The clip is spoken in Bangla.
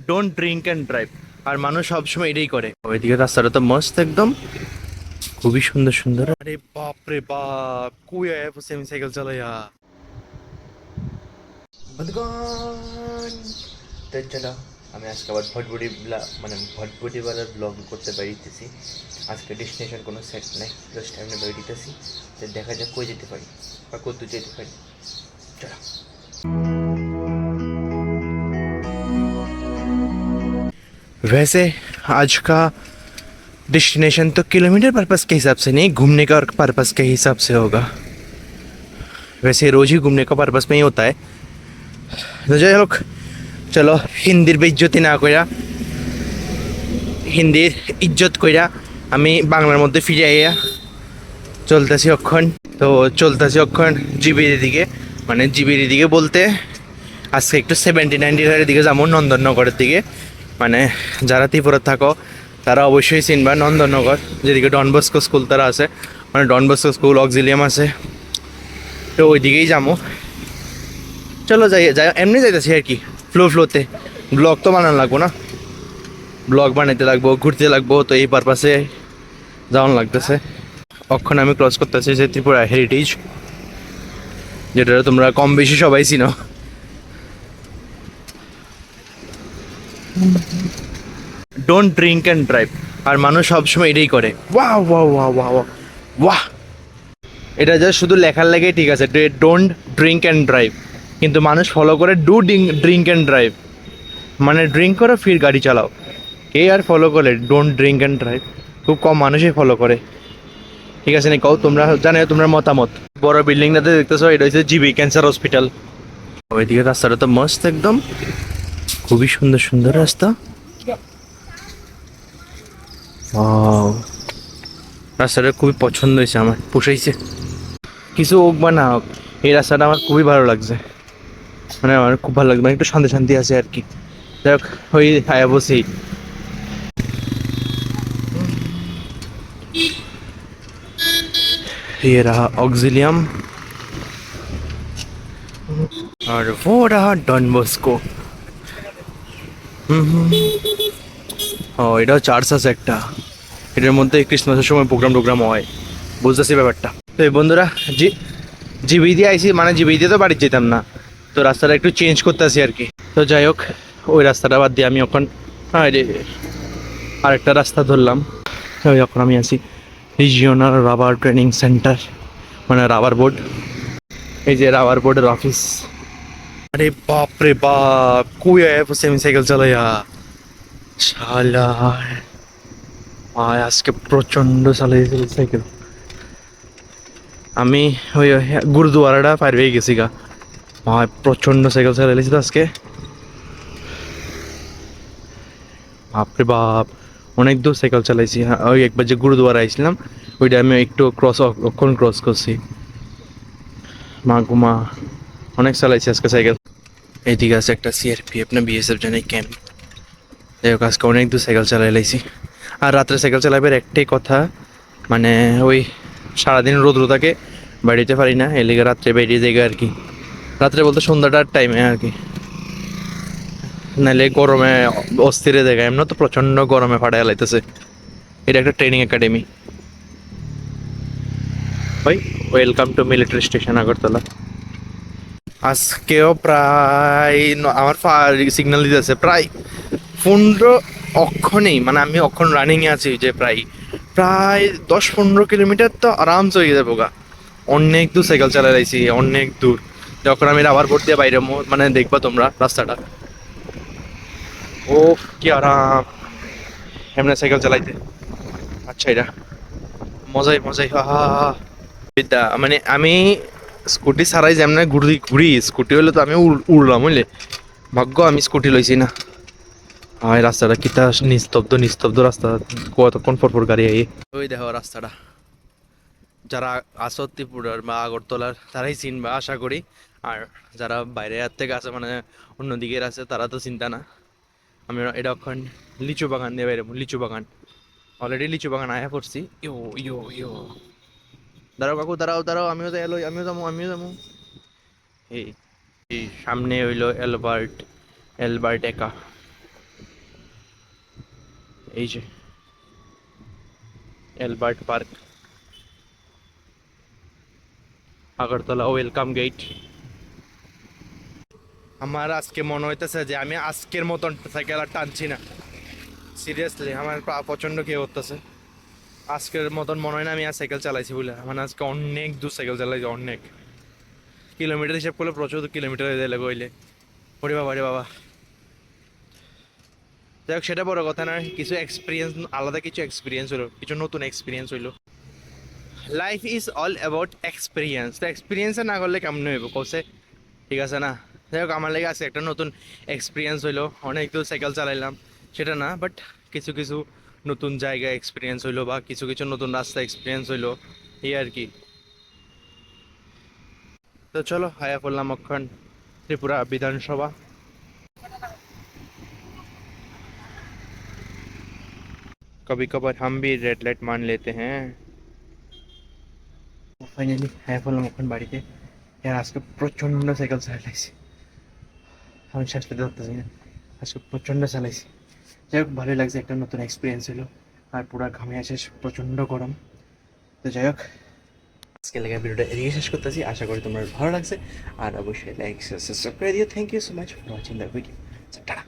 Don't drink and drive. আর মানুষ সবসময় এটাই করে। ওইদিকে রাস্তাটা তো মস্ত একদম, খুবই সুন্দর সুন্দর। আরে বাপ রে বাপ, কই আয়া পড়ছি আমি সাইকেল চালাইয়া। বন্ধুগণ, তো চলো আমি আজকে আবার ভটভটি মানে ভটভটিওয়ালার ব্লগ করতে বেরিয়েছি। আজকে ডেস্টিনেশন কোনো সেট নাই, জাস্ট আমি বেরিয়েছি, তো দেখা যাক কই যেতে পারি বা কত যেতে পারি। চলো। वैसे आज का डेस्टिनेशन तो किलोमीटर पर्पस के हिसाब से नहीं, घूमने का और पर्पस के हिसाब से होगा। वैसे रोज ही घूमने का पर्पस में ही होता है। तो যাই হোক, চলো হিন্দির বেইজ্জতি না কইরা, হিন্দির ইজ্জত কইরা আমি বাংলার মধ্যে ফিরে আইয়া চলতেছি অক্ষণ। তো চলতেছি অক্ষণ জিবির দিকে, মানে জিবির দিকে বলতে আজকে একটু 79 দিকে যাবো, নন্দননগরের দিকে। মানে যারা ত্রিপুরা থাকো তারা অবশ্যই চিনবা নন্দননগর, যেদিকে ডনবস্কো স্কুল তারা আছে, মানে ডনবস্কো স্কুল অক্সিলিয়াম আছে, তো ওই দিকেই যাবো। চলো যাই যাই, এমনি যাইতেছি আর কি, ফ্লোতে। ব্লগ তো বানানো লাগবো না, ব্লগ বানাইতে লাগবো, ঘুরতে লাগবো, তো এই পারপাসে যাওয়ান লাগতেছে। অক্ষণ আমি ক্রস করতেছি যে ত্রিপুরা হেরিটেজ, যেটা তোমরা কম বেশি সবাই চিনো। Don't drink and drive. আর মানুষ সবসময় এটাই করে। ওয়াহ ওয়াহ ওয়াহ ওয়াহ ওয়াহ। এটা জাস্ট শুধু লেখার লেগেই ঠিক আছে, ডোন্ট ড্রিঙ্ক অ্যান্ড ড্রাইভ, কিন্তু মানুষ ফলো করে ডু ড্রিঙ্ক অ্যান্ড ড্রাইভ, মানে ড্রিঙ্ক করো ফির গাড়ি চালাও। কে আর ফলো করে ডোন্ট ড্রিঙ্ক অ্যান্ড ড্রাইভ? খুব কম মানুষই ফলো করে। ঠিক আছে নি, কও তোমরা, জানো তোমার মতামত। বড় বিল্ডিংটাতে দেখতেছো, এটা হচ্ছে জিবি ক্যান্সার হসপিটাল। ওইদিকে রাস্তাটা তো মস্ত একদম, খুবই সুন্দর সুন্দর রাস্তা। ওয়াও, রাস্তাটা খুবই পছন্দ হয়েছে আমার, পোষাইছে। কিছু হোক বা না হোক, এই রাস্তাটা আমার খুবই ভালো লাগছে, মানে আমার খুব ভালো লাগছে, মানে একটু শান্তি শান্তি আছে আর কি। যাই হোক, ওই আয়া বসেই। ये रहा ऑक्सिलियम और वो रहा डॉन बॉस्को। ও, এটাও চার্চ আছে একটা, এটার মধ্যে ক্রিসমাসের সময় প্রোগ্রাম হয়, বুঝতেছি ব্যাপারটা। তো এই বন্ধুরা, জিবি দিয়ে আইসি, মানে জিবি দিয়ে তো বাড়ি যেতাম না, তো রাস্তাটা একটু চেঞ্জ করতেছি আর কি। তো যাই হোক, ওই রাস্তাটা বাদ দিয়ে আমি এখন আরেকটা রাস্তা ধরলাম। ওই এখন আমি আছি রিজিওনাল রাবার ট্রেনিং সেন্টার, মানে রাবার বোর্ড। এই যে রাবার বোর্ডের অফিস। আরে বাপ রে বাপ, কই আয়া পড়ছি আমি সাইকেল চালাইয়া। শালা, আজকে প্রচন্ড চালাইছিল সাইকেল। আমি ওই গুরুদুয়ারাটা পার হয়ে গেছি গা, প্রচন্ড সাইকেল চালাইছি তো আজকে। বাপরে বাপ, অনেক দূর সাইকেল চালাইছি। ওই একবার যে গুরুদুয়ারা আইছিলাম, ওইটা আমি একটু ক্রস করছি। মা ঘুমা, অনেক চালাইছি আজকে সাইকেল। এইদিকে আছে একটা সিআরপিএফ না বিএসএফ জানি ক্যাম্প। যাই হোক, আজকে অনেক দূর সাইকেল চালাই লাইছি। আর রাত্রে সাইকেল চালাইবার একটাই কথা, মানে ওই সারাদিন রোদ থাকে, বাড়িতে পারি না, এর লিগে রাত্রে বেরিয়ে যাই আর কি। রাত্রে বলতে সন্ধ্যাটার টাইমে আর কি, নাহলে গরমে অস্থিরে জায়গা, এমন তো প্রচন্ড গরমে ফাটাই লাইতেছে। এটা একটা ট্রেনিং একাডেমি। ভাই, welcome to military station Agartala. আজকেও প্রায় আমার সিগন্যাল দিতেছে প্রায় 15 অক্ষণেই, মানে আমি অক্ষণ রানিংয়ে আছি, যে প্রায় প্রায় 10-15 কিলোমিটার তো আরামসে হয়ে যাবো গা। অনেক দূর সাইকেল চালাইছি, অনেক দূর। যখন আমি রাবার বোর্ড দিয়ে বাইরে মানে দেখবা তোমরা রাস্তাটা, ও কি আরাম এমনি সাইকেল চালাইতে। আচ্ছা, এটা মজাই মজাই, হা বিদ্যা। মানে আমি স্কুটি ছাড়াই যেমন ঘুরি ঘুরি, স্কুটি হইলে তো আমি উড়লাম হইলে। ভাগ্য আমি স্কুটি লইছি না। আর রাস্তাটা কিতা নিস্তব্ধ নিস্তব্ধ রাস্তা, কতক্ষণ পর গাড়ি আই। ওই দেখো রাস্তাটা, যারা আসো ত্রিপুরার বা আগরতলার তারাই চিনবা আশা করি। আর যারা বাইরে থেকে আছে, মানে অন্যদিকের আছে, তারা তো চিন্তা না। আমি এটা এখন লিচু বাগান দিয়ে বাইরে, লিচু বাগান, অলরেডি লিচু বাগান আয়া পড়ছি। ইয়ো ইয়ো ইয়ো, দাঁড়াও কাকু, দাঁড়াও দাঁড়াও, আমিও যাই, আমিও যাবো। এই এই সামনে হইলো অ্যালবার্ট একা। এই যে Albert park, Agartala welcome gate. আমার আজকে মনে হইতেছে যে আমি আজকের মতন সাইকেল আর টানছি না, সিরিয়াসলি আমার পা প্রচণ্ড কে করতেছে। আজকের মতন মনে হয় না আমি আর সাইকেল চালাইছি বলে, মানে আজকে অনেক দূর সাইকেল চালাইছি, অনেক কিলোমিটার হিসাব করলে প্রচুর কিলোমিটার হয়ে যাবে গইলে। ওরে বাবা রে বাবা, যাই হোক সেটা বড় কথা না, কিছু এক্সপিরিয়েন্স, আলাদা কিছু এক্সপিরিয়েন্স হলো, কিছু নতুন এক্সপিরিয়েন্স হইলো। Life is all about experience, তো এক্সপিরিয়েন্স না করলে কেমন হইব কৌছে, ঠিক আছে না? যাই হোক আমার লেগে আছে একটা নতুন এক্সপিরিয়েন্স হইলো, অনেক দূর সাইকেল চালাইলাম সেটা না, বাট কিছু কিছু নতুন জায়গা এক্সপিরিয়েন্স হইলো বা কিছু কিছু নতুন রাস্তা এক্সপিরিয়েন্স হইলো, এই আর কি। তো চলো হায়া পড়লাম অক্ষণ ত্রিপুরা বিধানসভা। कभी कभार हम भी रेड लाइट मान लेते हैं। ফাইনালি হ্যাঁ বললাম এখন বাড়িতে। হ্যাঁ আজকে প্রচণ্ড সাইকেল চালাইছি, আমি শেষ পেতে ধরতেছি না, আজকে প্রচণ্ড চালাইছি। যাই হোক ভালোই লাগছে, একটা নতুন এক্সপিরিয়েন্স হলো। আর পুরা ঘামে আসে, প্রচণ্ড গরম। তো যাই হোক আজকে লেগে ভিডিওটা এদিকে শেষ করতেছি, আশা করি তোমার ভালো লাগছে। আর অবশ্যই লাইক সাবস্ক্রাইব করে দিও। Thank you so much for watching the video. Tata.